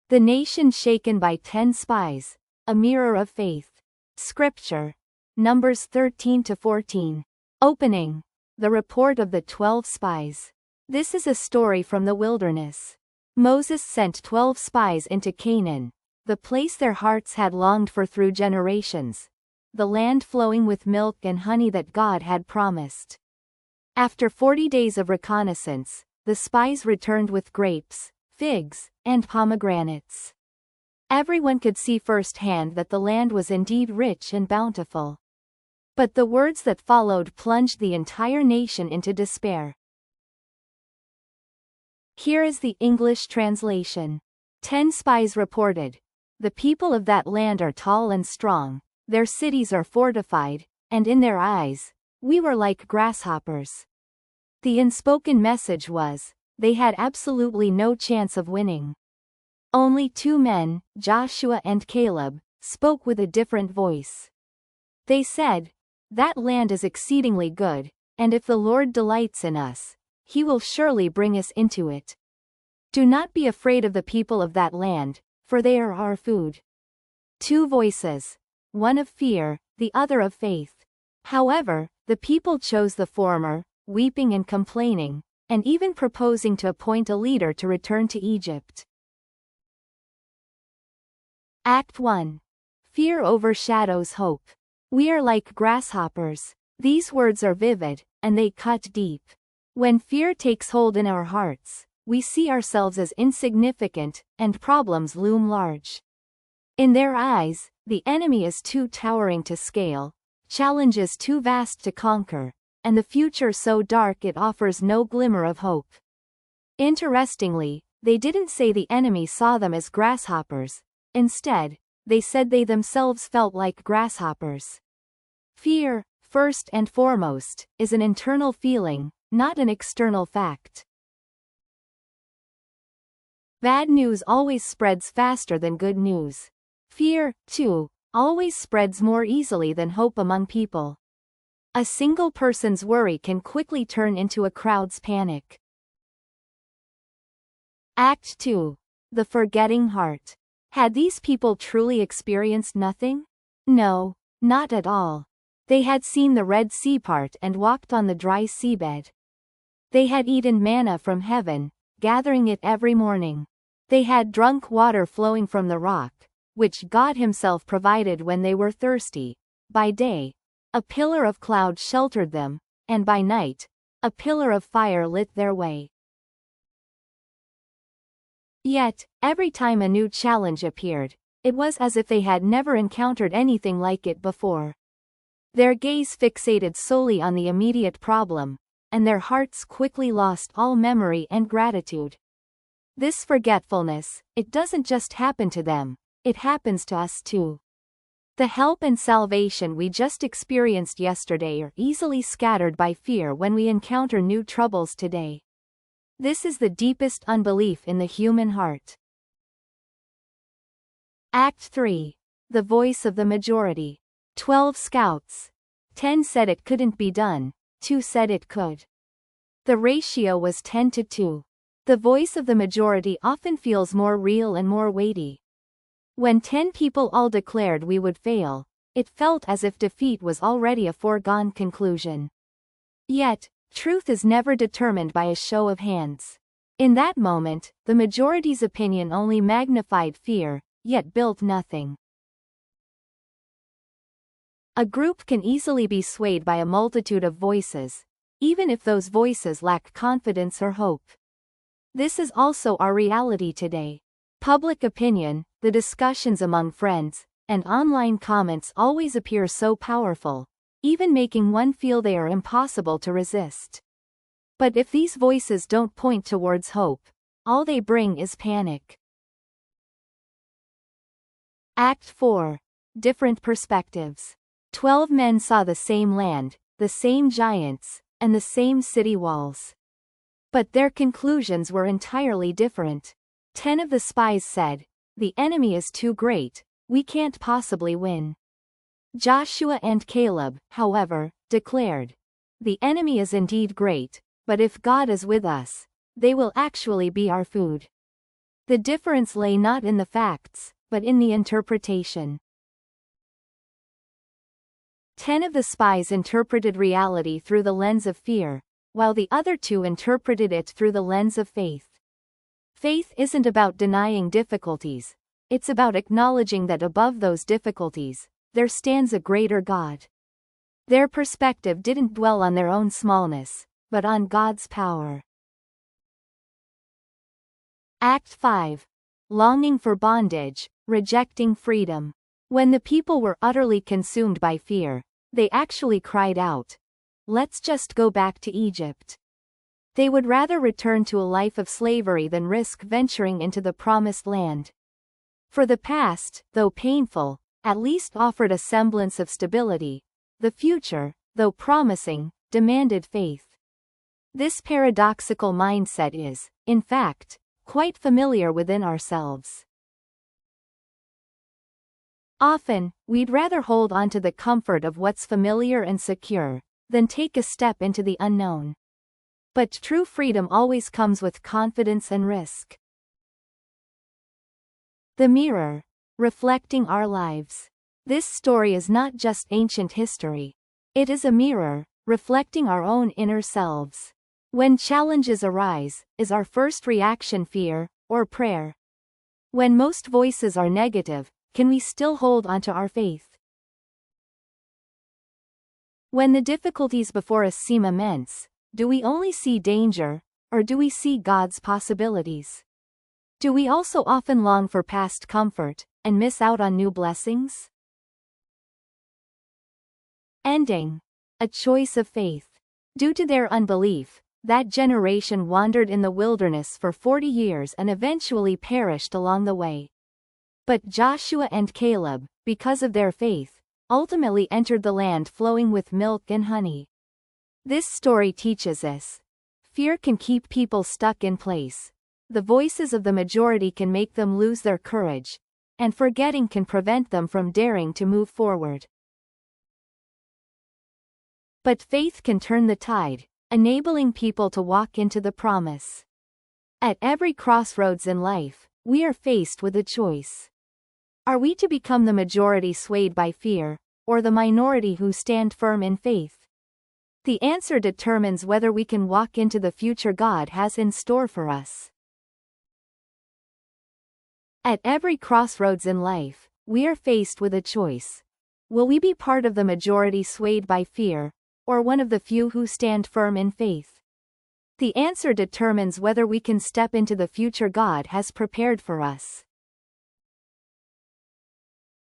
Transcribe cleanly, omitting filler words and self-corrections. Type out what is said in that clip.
The nation shaken by 10 spies. A mirror of faith. Scripture. Numbers 13-14. Opening. The report of the 12 spies. This is a story from the wilderness. Moses sent 12 spies into Canaan, the place their hearts had longed for through generations, the land flowing with milk and honey that God had promised. After 40 days of reconnaissance, the spies returned with grapes, figs, and pomegranates. Everyone could see firsthand that the land was indeed rich and bountiful. But the words that followed plunged the entire nation into despair. Here is the English translation. 10 spies reported, "The people of that land are tall and strong, their cities are fortified, and in their eyes, we were like grasshoppers." The unspoken message was, they had absolutely no chance of winning. Only 2 men, Joshua and Caleb, spoke with a different voice. They said, "That land is exceedingly good, and if the Lord delights in us, He will surely bring us into it. Do not be afraid of the people of that land, for they are our food." 2 voices. One of fear, the other of faith. However, the people chose the former, weeping and complaining, and even proposing to appoint a leader to return to Egypt. Act 1. Fear overshadows hope. We are like grasshoppers. These words are vivid, and they cut deep. When fear takes hold in our hearts, we see ourselves as insignificant, and problems loom large. In their eyes, the enemy is too towering to scale, challenges too vast to conquer, and the future so dark it offers no glimmer of hope. Interestingly, they didn't say the enemy saw them as grasshoppers. Instead, they said they themselves felt like grasshoppers. Fear, first and foremost, is an internal feeling, not an external fact. Bad news always spreads faster than good news. Fear, too, always spreads more easily than hope among people. A single person's worry can quickly turn into a crowd's panic. Act 2. The forgetting heart. Had these people truly experienced nothing? No, not at all. They had seen the Red Sea part and walked on the dry seabed. They had eaten manna from heaven, gathering it every morning. They had drunk water flowing from the rock, which God Himself provided when they were thirsty. By day, a pillar of cloud sheltered them, and by night, a pillar of fire lit their way. Yet, every time a new challenge appeared, it was as if they had never encountered anything like it before. Their gaze fixated solely on the immediate problem, and their hearts quickly lost all memory and gratitude. This forgetfulness, it doesn't just happen to them, it happens to us too. The help and salvation we just experienced yesterday are easily scattered by fear when we encounter new troubles today. This is the deepest unbelief in the human heart. Act 3. The voice of the majority. 12 scouts. 10 said it couldn't be done, 2 said it could. The ratio was 10-2. The voice of the majority often feels more real and more weighty. When 10 people all declared we would fail, it felt as if defeat was already a foregone conclusion. Yet, truth is never determined by a show of hands. In that moment, the majority's opinion only magnified fear, yet built nothing. A group can easily be swayed by a multitude of voices, even if those voices lack confidence or hope. This is also our reality today. Public opinion, the discussions among friends, and online comments always appear so powerful, even making one feel they are impossible to resist. But if these voices don't point towards hope, all they bring is panic. Act 4. Different perspectives. 12 men saw the same land, the same giants, and the same city walls. But their conclusions were entirely different. 10 of the spies said, "The enemy is too great, we can't possibly win." Joshua and Caleb, however, declared, "The enemy is indeed great, but if God is with us, they will actually be our food." The difference lay not in the facts, but in the interpretation. 10 of the spies interpreted reality through the lens of fear, while the other 2 interpreted it through the lens of faith. Faith isn't about denying difficulties, it's about acknowledging that above those difficulties, there stands a greater God. Their perspective didn't dwell on their own smallness, but on God's power. Act 5. Longing for bondage, rejecting freedom. When the people were utterly consumed by fear, they actually cried out, "Let's just go back to Egypt." They would rather return to a life of slavery than risk venturing into the promised land. For the past, though painful, at least offered a semblance of stability. The future, though promising, demanded faith. This paradoxical mindset is, in fact, quite familiar within ourselves. Often, we'd rather hold on to the comfort of what's familiar and secure, than take a step into the unknown. But true freedom always comes with confidence and risk. The mirror, reflecting our lives. This story is not just ancient history. It is a mirror, reflecting our own inner selves. When challenges arise, is our first reaction fear, or prayer? When most voices are negative, can we still hold onto our faith? When the difficulties before us seem immense, do we only see danger, or do we see God's possibilities? Do we also often long for past comfort, and miss out on new blessings? Ending. A choice of faith. Due to their unbelief, that generation wandered in the wilderness for 40 years and eventually perished along the way. But Joshua and Caleb, because of their faith, ultimately entered the land flowing with milk and honey. This story teaches us. Fear can keep people stuck in place. The voices of the majority can make them lose their courage, and forgetting can prevent them from daring to move forward. But faith can turn the tide, enabling people to walk into the promise. At every crossroads in life, we are faced with a choice. Are we to become the majority swayed by fear, or the minority who stand firm in faith? The answer determines whether we can walk into the future God has in store for us. At every crossroads in life, we are faced with a choice. Will we be part of the majority swayed by fear, or one of the few who stand firm in faith? The answer determines whether we can step into the future God has prepared for us.